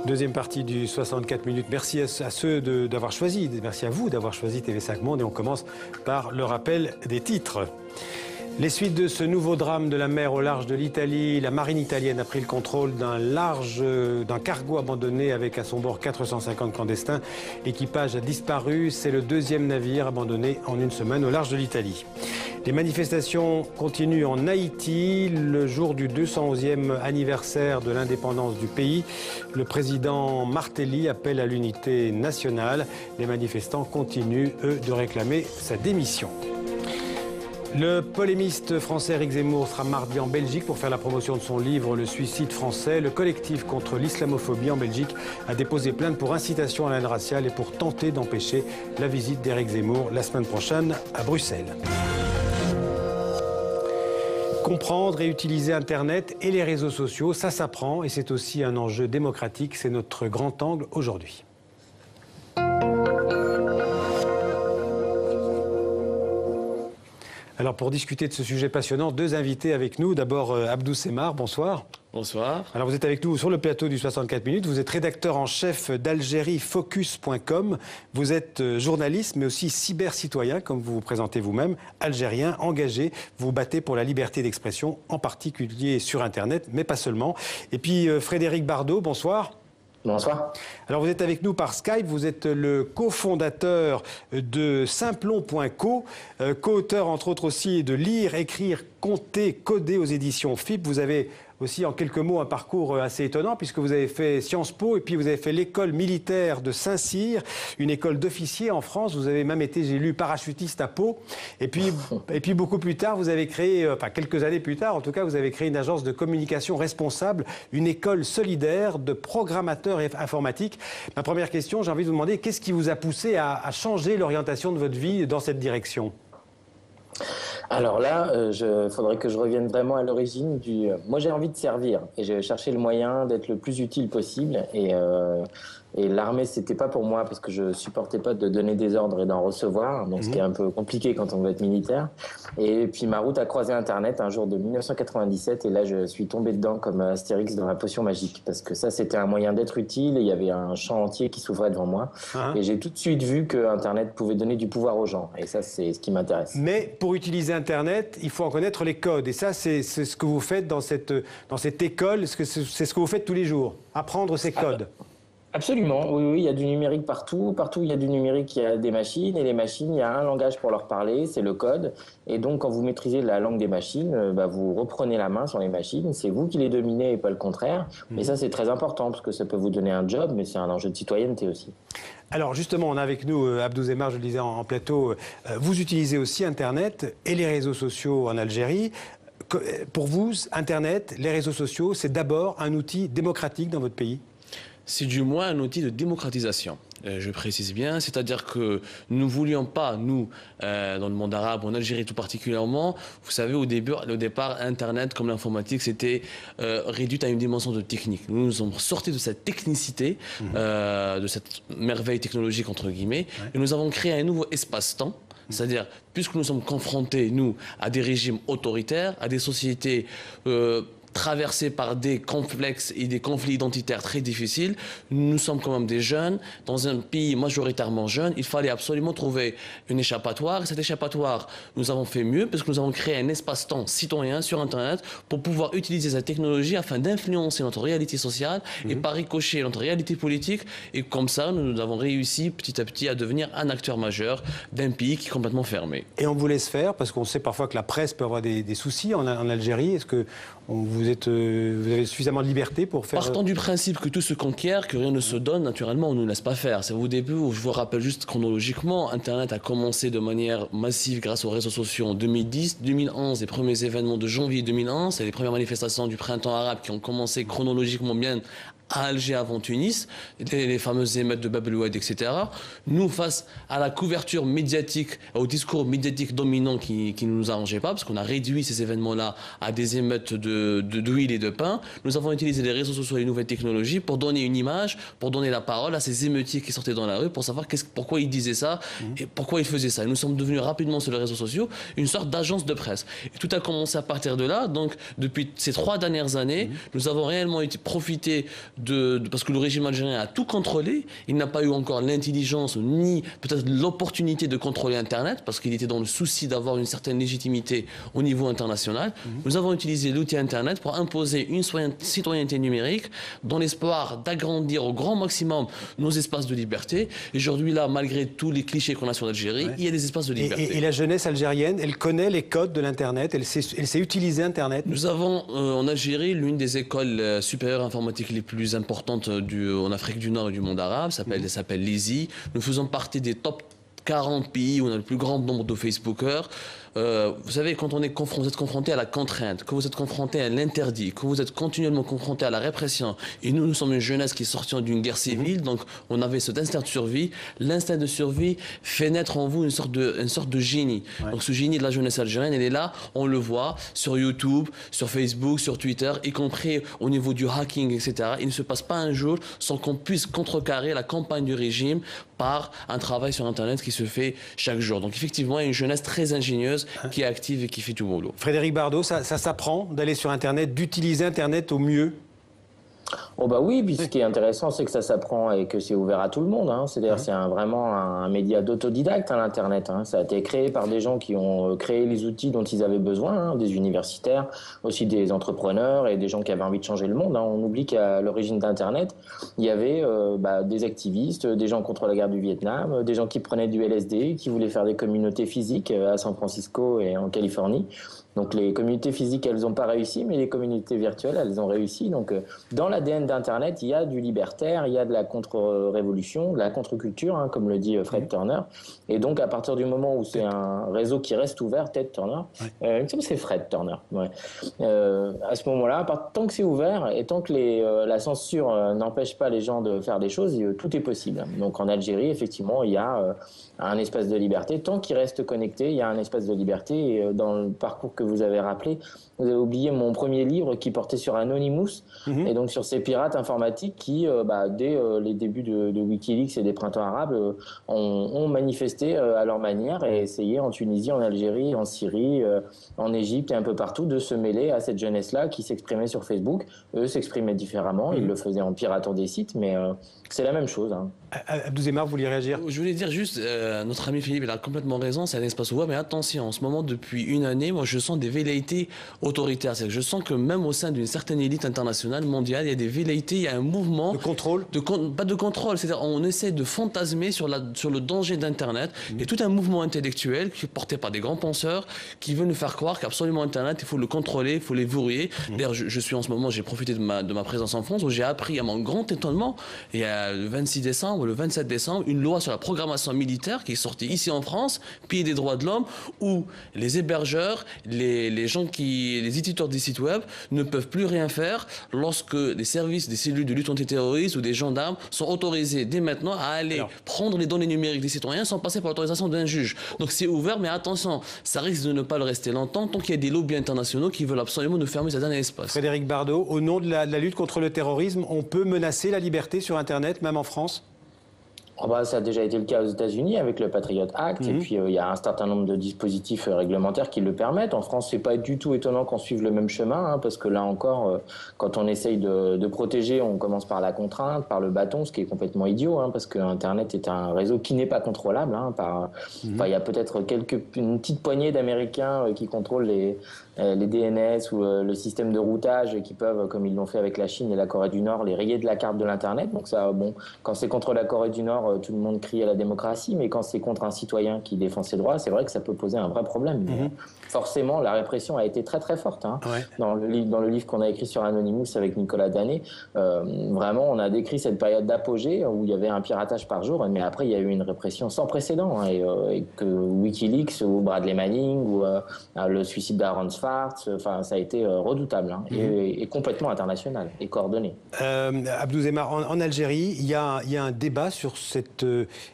Deuxième partie du 64 minutes. Merci à ceux d'avoir choisi, merci à vous d'avoir choisi TV5 Monde. Et on commence par le rappel des titres. Les suites de ce nouveau drame de la mer au large de l'Italie. La marine italienne a pris le contrôle d'un cargo abandonné avec à son bord 450 clandestins. L'équipage a disparu. C'est le deuxième navire abandonné en une semaine au large de l'Italie. Les manifestations continuent en Haïti. Le jour du 211e anniversaire de l'indépendance du pays, le président Martelly appelle à l'unité nationale. Les manifestants continuent, eux, de réclamer sa démission. Le polémiste français Éric Zemmour sera mardi en Belgique pour faire la promotion de son livre « Le suicide français ». Le collectif contre l'islamophobie en Belgique a déposé plainte pour incitation à la haine raciale et pour tenter d'empêcher la visite d'Éric Zemmour la semaine prochaine à Bruxelles. Comprendre et utiliser Internet et les réseaux sociaux, ça s'apprend et c'est aussi un enjeu démocratique. C'est notre grand angle aujourd'hui. Alors pour discuter de ce sujet passionnant, deux invités avec nous. D'abord Abdou Semar, bonsoir. Bonsoir. Alors vous êtes avec nous sur le plateau du 64 minutes. Vous êtes rédacteur en chef d'algériefocus.com. Vous êtes journaliste mais aussi cyber-citoyen, comme vous vous présentez vous-même, algérien, engagé. Vous vous battez pour la liberté d'expression, en particulier sur Internet, mais pas seulement. Et puis Frédéric Bardot, bonsoir. Bonsoir. Alors vous êtes avec nous par Skype, vous êtes le cofondateur de Simplon.co, co-auteur entre autres aussi de Lire, écrire, compter, coder aux éditions FIP. Vous avez aussi en quelques mots un parcours assez étonnant puisque vous avez fait Sciences Po et puis vous avez fait l'école militaire de Saint-Cyr, une école d'officiers en France. Vous avez même été, j'ai lu, parachutiste à Pau. Et puis beaucoup plus tard, vous avez créé, enfin quelques années plus tard en tout cas, vous avez créé une agence de communication responsable, une école solidaire de programmateurs informatiques. Ma première question, j'ai envie de vous demander, qu'est-ce qui vous a poussé à changer l'orientation de votre vie dans cette direction ? Alors là, il faudrait que je revienne vraiment à l'origine du... Moi, j'ai envie de servir et j'ai cherché le moyen d'être le plus utile possible. Et l'armée, c'était pas pour moi parce que je supportais pas de donner des ordres et d'en recevoir. Donc, ce qui est un peu compliqué quand on veut être militaire. Et puis, ma route a croisé Internet un jour de 1997. Et là, je suis tombé dedans comme Astérix dans la potion magique. Parce que ça, c'était un moyen d'être utile. Et il y avait un champ entier qui s'ouvrait devant moi. Et j'ai tout de suite vu que Internet pouvait donner du pouvoir aux gens. Et ça, c'est ce qui m'intéresse. Mais pour utiliser Internet, il faut en connaître les codes. Et ça, c'est ce que vous faites dans cette école. C'est ce que vous faites tous les jours. Apprendre ces codes. Absolument, oui, il y a du numérique partout. Partout où il y a du numérique, il y a des machines. Et les machines, il y a un langage pour leur parler, c'est le code. Et donc, quand vous maîtrisez la langue des machines, vous reprenez la main sur les machines. C'est vous qui les dominez et pas le contraire. Et ça, c'est très important parce que ça peut vous donner un job, mais c'est un enjeu de citoyenneté aussi. Alors justement, on a avec nous Abdou Zemar, je le disais en plateau. Vous utilisez aussi Internet et les réseaux sociaux en Algérie. Pour vous, Internet, les réseaux sociaux, c'est d'abord un outil démocratique dans votre pays ? C'est du moins un outil de démocratisation. Je précise bien, c'est-à-dire que nous ne voulions pas, nous, dans le monde arabe, en Algérie tout particulièrement, vous savez, au départ, Internet, comme l'informatique, c'était réduit à une dimension de technique. Nous sommes sortis de cette technicité, de cette merveille technologique, entre guillemets, et nous avons créé un nouveau espace-temps. C'est-à-dire, puisque nous sommes confrontés, nous, à des régimes autoritaires, à des sociétés traversés par des complexes et des conflits identitaires très difficiles. Nous sommes quand même des jeunes, dans un pays majoritairement jeune. Il fallait absolument trouver une échappatoire. Et cet échappatoire, nous avons fait mieux parce que nous avons créé un espace-temps citoyen sur Internet pour pouvoir utiliser cette technologie afin d'influencer notre réalité sociale et par ricochet notre réalité politique. Et comme ça, nous avons réussi petit à petit à devenir un acteur majeur d'un pays qui est complètement fermé. Et on vous laisse faire parce qu'on sait parfois que la presse peut avoir des soucis en Algérie. Est-ce que vous avez suffisamment de liberté pour faire... Partant du principe que tout se conquiert, que rien ne se donne, naturellement, on ne nous laisse pas faire. C'est au début où je vous rappelle juste chronologiquement, Internet a commencé de manière massive grâce aux réseaux sociaux en 2010, 2011, les premiers événements de janvier 2011, c'est les premières manifestations du printemps arabe qui ont commencé chronologiquement bien à Alger avant Tunis, les fameuses émeutes de Bab el-Oued, etc. Nous, face à la couverture médiatique, au discours médiatique dominant qui ne nous arrangeait pas, parce qu'on a réduit ces événements-là à des émeutes de d'huile et de pain. Nous avons utilisé les réseaux sociaux et les nouvelles technologies pour donner une image, pour donner la parole à ces émeutiers qui sortaient dans la rue, pour savoir pourquoi ils disaient ça et pourquoi ils faisaient ça. Et nous sommes devenus rapidement sur les réseaux sociaux une sorte d'agence de presse. Et tout a commencé à partir de là. Donc, depuis ces 3 dernières années, nous avons réellement profité parce que le régime algérien a tout contrôlé. Il n'a pas eu encore l'intelligence ni peut-être l'opportunité de contrôler Internet parce qu'il était dans le souci d'avoir une certaine légitimité au niveau international. Nous avons utilisé l'outil Internet pour imposer une citoyenneté numérique dans l'espoir d'agrandir au grand maximum nos espaces de liberté. Et aujourd'hui, là, malgré tous les clichés qu'on a sur l'Algérie, il y a des espaces de liberté. Et la jeunesse algérienne, elle connaît les codes de l'Internet, elle sait utiliser Internet. Nous avons en Algérie l'une des écoles supérieures informatiques les plus importantes en Afrique du Nord et du monde arabe, s'appelle l'ISI. Nous faisons partie des top 40 pays où on a le plus grand nombre de Facebookers. Vous savez, quand vous êtes confronté à la contrainte, quand vous êtes confronté à l'interdit, quand vous êtes continuellement confronté à la répression, et nous sommes une jeunesse qui est sortie d'une guerre civile, donc on avait cet instinct de survie. L'instinct de survie fait naître en vous une sorte de génie. Donc ce génie de la jeunesse algérienne, elle est là, on le voit sur YouTube, sur Facebook, sur Twitter, y compris au niveau du hacking, etc. Il ne se passe pas un jour sans qu'on puisse contrecarrer la campagne du régime par un travail sur Internet qui se fait chaque jour. Donc effectivement, il y a une jeunesse très ingénieuse qui est active et qui fait tout le boulot. Frédéric Bardot, ça s'apprend d'aller sur Internet, d'utiliser Internet au mieux? Oh bah oui, puis ce qui est intéressant, c'est que ça s'apprend et que c'est ouvert à tout le monde. C'est-à-dire c'est vraiment un média d'autodidacte, l'Internet. Ça a été créé par des gens qui ont créé les outils dont ils avaient besoin, des universitaires, aussi des entrepreneurs et des gens qui avaient envie de changer le monde. On oublie qu'à l'origine d'Internet, il y avait des activistes, des gens contre la guerre du Vietnam, des gens qui prenaient du LSD, qui voulaient faire des communautés physiques à San Francisco et en Californie. Donc les communautés physiques, elles n'ont pas réussi, mais les communautés virtuelles, elles ont réussi. Donc dans l'ADN d'Internet, il y a du libertaire, il y a de la contre-révolution, de la contre-culture, comme le dit Fred Turner. Et donc à partir du moment où c'est un réseau qui reste ouvert, Ted Turner, il me semble que c'est Fred Turner. À ce moment-là, tant que c'est ouvert et tant que la censure n'empêche pas les gens de faire des choses, tout est possible. Donc en Algérie, effectivement, il y a un espace de liberté. Tant qu'il reste connecté, il y a un espace de liberté. Et dans le parcours que vous avez rappelé, vous avez oublié mon premier livre qui portait sur Anonymous, et donc sur ces pirates informatiques qui, dès les débuts de Wikileaks et des printemps arabes, ont manifesté à leur manière et essayé en Tunisie, en Algérie, en Syrie, en Égypte et un peu partout de se mêler à cette jeunesse-là qui s'exprimait sur Facebook. Eux s'exprimaient différemment, ils le faisaient en piratant des sites, mais c'est la même chose. Abdou Zemar, vous vouliez réagir? Je voulais dire juste, notre ami Philippe, il a complètement raison, c'est un espace ouvert, mais attention, en ce moment, depuis une année, moi je sens des velléités autoritaires. C'est-à-dire que je sens que même au sein d'une certaine élite internationale, mondiale, il y a des velléités, il y a un mouvement... De contrôle? Pas de contrôle, c'est-à-dire on essaie de fantasmer sur le danger d'Internet. Il y a tout un mouvement intellectuel qui est porté par des grands penseurs qui veulent nous faire croire qu'absolument Internet, il faut le contrôler, il faut les verrouiller. D'ailleurs, je suis en ce moment, j'ai profité de ma présence en France, où j'ai appris à mon grand étonnement, il y a le 26 décembre, le 27 décembre, une loi sur la programmation militaire qui est sortie ici en France, pays des droits de l'homme, où les hébergeurs, les gens les éditeurs des sites web ne peuvent plus rien faire lorsque des services, des cellules de lutte antiterroriste ou des gendarmes sont autorisés dès maintenant à aller prendre les données numériques des citoyens sans passer par l'autorisation d'un juge. Donc c'est ouvert, mais attention, ça risque de ne pas le rester longtemps tant qu'il y a des lobbies internationaux qui veulent absolument nous fermer cet espace. Frédéric Bardot, au nom de la lutte contre le terrorisme, on peut menacer la liberté sur Internet, même en France? Ça a déjà été le cas aux États-Unis avec le Patriot Act, et puis il y a un certain nombre de dispositifs réglementaires qui le permettent. En France, c'est pas du tout étonnant qu'on suive le même chemin, parce que là encore, quand on essaye de protéger, on commence par la contrainte, par le bâton, ce qui est complètement idiot, parce que Internet est un réseau qui n'est pas contrôlable. Il y a peut-être une petite poignée d'Américains qui contrôlent les DNS ou le système de routage qui peuvent, comme ils l'ont fait avec la Chine et la Corée du Nord, les rayer de la carte de l'Internet. Donc ça, quand c'est contre la Corée du Nord, tout le monde crie à la démocratie, mais quand c'est contre un citoyen qui défend ses droits, c'est vrai que ça peut poser un vrai problème. Forcément, la répression a été très très forte. Dans le livre qu'on a écrit sur Anonymous avec Nicolas Danet, vraiment, on a décrit cette période d'apogée où il y avait un piratage par jour, mais après, il y a eu une répression sans précédent, et que Wikileaks ou Bradley Manning ou le suicide d'Aaron Swartz farce. Enfin, ça a été redoutable hein, et complètement international et coordonné. Abdou Zemar, en Algérie, il y a un débat sur cette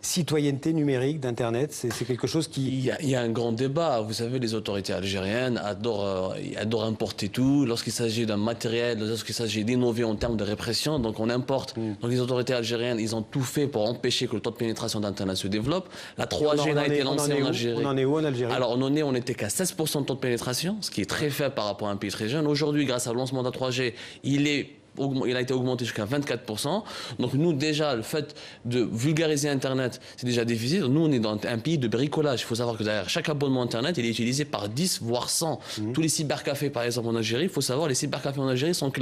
citoyenneté numérique d'Internet. C'est quelque chose qui... Il y a un grand débat. Vous savez, les autorités algériennes adorent importer tout. Lorsqu'il s'agit d'un matériel, lorsqu'il s'agit d'innover en termes de répression, donc on importe. Donc les autorités algériennes, ils ont tout fait pour empêcher que le taux de pénétration d'Internet se développe. La 3G n'a été lancée en Algérie. On en est où en Algérie? Alors on n'était qu'à 16% de taux de pénétration, ce qui est très faible par rapport à un pays très jeune. Aujourd'hui, grâce au lancement de la 3G, il a été augmenté jusqu'à 24%. Donc nous, déjà, le fait de vulgariser Internet, c'est déjà difficile. Nous, on est dans un pays de bricolage. Il faut savoir que derrière chaque abonnement Internet, il est utilisé par 10, voire 100. Tous les cybercafés, par exemple, en Algérie, il faut savoir, les cybercafés en Algérie sont que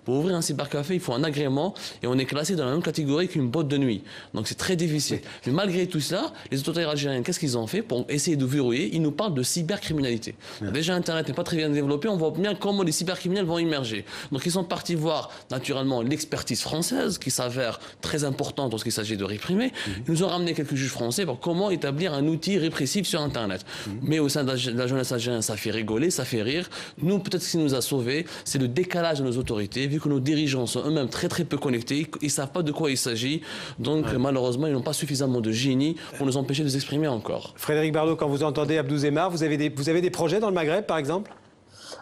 pour ouvrir un cybercafé, il faut un agrément et on est classé dans la même catégorie qu'une boîte de nuit. Donc c'est très difficile. Mais malgré tout cela, les autorités algériennes, qu'est-ce qu'ils ont fait pour essayer de verrouiller? Ils nous parlent de cybercriminalité. Déjà, Internet n'est pas très bien développé. On voit bien comment les cybercriminels vont émerger. Donc ils sont partis voir naturellement l'expertise française qui s'avère très importante lorsqu'il s'agit de réprimer. Ils nous ont ramené quelques juges français pour comment établir un outil répressif sur Internet. Mais au sein de la jeunesse algérienne, ça fait rigoler, ça fait rire. Nous, peut-être ce qui nous a sauvés, c'est le décalage de nos autorités, vu que nos dirigeants sont eux-mêmes très très peu connectés, ils ne savent pas de quoi il s'agit. Donc malheureusement, ils n'ont pas suffisamment de génie pour nous empêcher de nous exprimer encore. Frédéric Bardot, quand vous entendez Abdou Zemar, vous avez des projets dans le Maghreb, par exemple?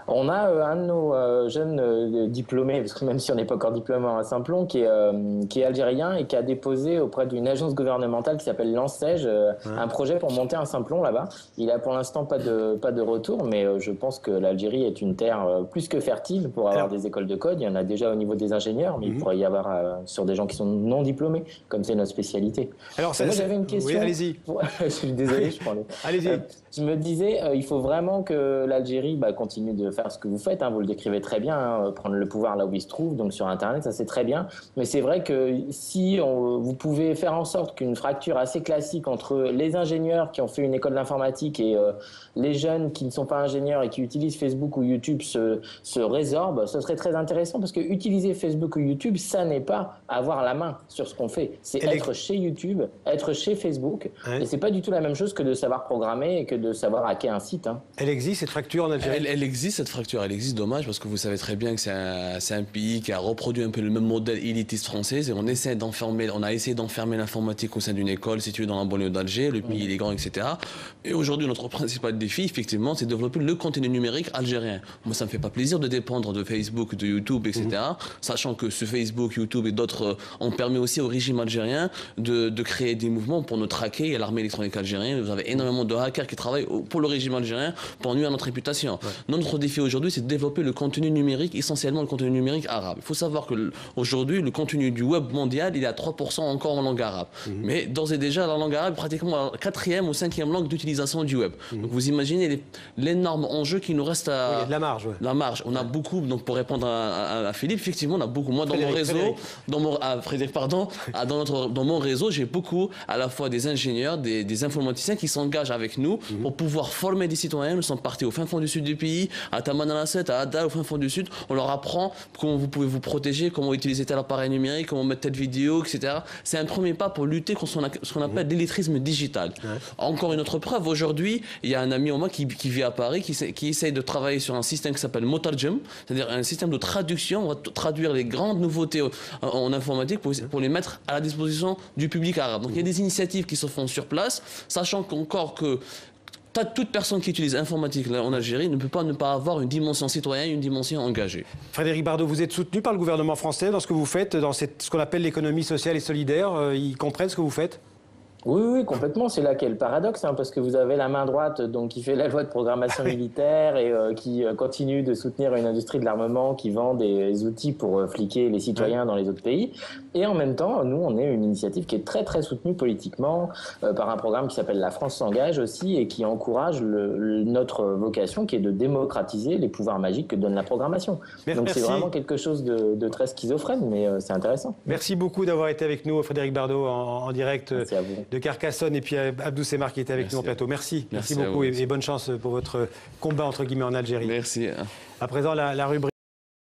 On a un de nos jeunes diplômés, parce que même si on n'est pas encore diplômé à Saint-Plon, qui est algérien et qui a déposé auprès d'une agence gouvernementale qui s'appelle l'ANSEJ un projet pour monter un Saint-Plon là-bas. Il a pour l'instant pas de retour, mais je pense que l'Algérie est une terre plus que fertile pour avoir des écoles de code. Il y en a déjà au niveau des ingénieurs, mais il pourrait y avoir sur des gens qui sont non diplômés, comme c'est notre spécialité. Alors, moi, j'avais une question. Oui, allez-y. Je suis désolé, je parlais. Allez-y. Je me disais, il faut vraiment que l'Algérie continue de faire ce que vous faites. Vous le décrivez très bien, prendre le pouvoir là où il se trouve, donc sur Internet, ça c'est très bien. Mais c'est vrai que si vous pouvez faire en sorte qu'une fracture assez classique entre les ingénieurs qui ont fait une école d'informatique et les jeunes qui ne sont pas ingénieurs et qui utilisent Facebook ou YouTube se résorbe, ce serait très intéressant parce que utiliser Facebook ou YouTube, ça n'est pas avoir la main sur ce qu'on fait. C'est être chez YouTube, être chez Facebook. Et c'est pas du tout la même chose que de savoir programmer et que de savoir hacker un site. Elle existe, cette fracture en Algérie? Elle existe, cette fracture. Elle existe, dommage, parce que vous savez très bien que c'est un pays qui a reproduit un peu le même modèle élitiste français. Et on a essayé d'enfermer l'informatique au sein d'une école située dans la banlieue d'Alger. Le pays, il est grand, etc. Et aujourd'hui, notre principal défi, effectivement, c'est de développer le contenu numérique algérien. Moi, ça me fait pas plaisir de dépendre de Facebook, de YouTube, etc. Sachant que ce Facebook, YouTube et d'autres ont permis aussi au régime algérien de créer des mouvements pour nous traquer. Et l'armée électronique algérienne, vous avez énormément de hackers qui travaillent pour le régime algérien pour nuire à notre réputation. Notre défi aujourd'hui, c'est de développer le contenu numérique, essentiellement le contenu numérique arabe. Il faut savoir qu'aujourd'hui, le contenu du web mondial, il est à 3% encore en langue arabe. Mais d'ores et déjà, la langue arabe est pratiquement la 4e ou 5e langue d'utilisation du web. Donc vous imaginez l'énorme enjeu qui nous reste à... Oui, il y a de la marge. La marge. On a beaucoup, donc pour répondre à Philippe, effectivement, on a beaucoup. Moi, dans mon réseau, dans mon réseau, j'ai beaucoup à la fois des ingénieurs, des informaticiens qui s'engagent avec nous pour pouvoir former des citoyens. Nous sommes partis au fin fond du sud du pays, à Tamanrasset, à Adal, au fin fond du sud. On leur apprend comment vous pouvez vous protéger, comment utiliser tel appareil numérique, comment mettre telle vidéo, etc. C'est un premier pas pour lutter contre ce qu'on appelle l'illettrisme digital. Encore une autre preuve, aujourd'hui, il y a un ami en moi qui vit à Paris, qui essaye de travailler sur un système qui s'appelle Motarjem, c'est-à-dire un système de traduction. On va traduire les grandes nouveautés en informatique pour les mettre à la disposition du public arabe. Donc il y a des initiatives qui se font sur place, sachant qu'encore que toute personne qui utilise l'informatique en Algérie ne peut pas ne pas avoir une dimension citoyenne, une dimension engagée. Frédéric Bardot, vous êtes soutenu par le gouvernement français dans ce que vous faites, dans ce qu'on appelle l'économie sociale et solidaire. Ils comprennent ce que vous faites ? Oui, complètement. C'est là qu'est le paradoxe, parce que vous avez la main droite qui fait la loi de programmation militaire et qui continue de soutenir une industrie de l'armement qui vend des outils pour fliquer les citoyens dans les autres pays. Et en même temps, nous, on est une initiative qui est très, très soutenue politiquement par un programme qui s'appelle La France s'engage aussi et qui encourage notre vocation qui est de démocratiser les pouvoirs magiques que donne la programmation. Donc c'est vraiment quelque chose de très schizophrène, mais c'est intéressant. Merci beaucoup d'avoir été avec nous, Frédéric Bardot, en direct. Merci à vous. De Carcassonne, et puis Abdou Zemar qui était avec nous en plateau. Merci beaucoup et bonne chance pour votre combat entre guillemets en Algérie. Merci. À présent, la rubrique.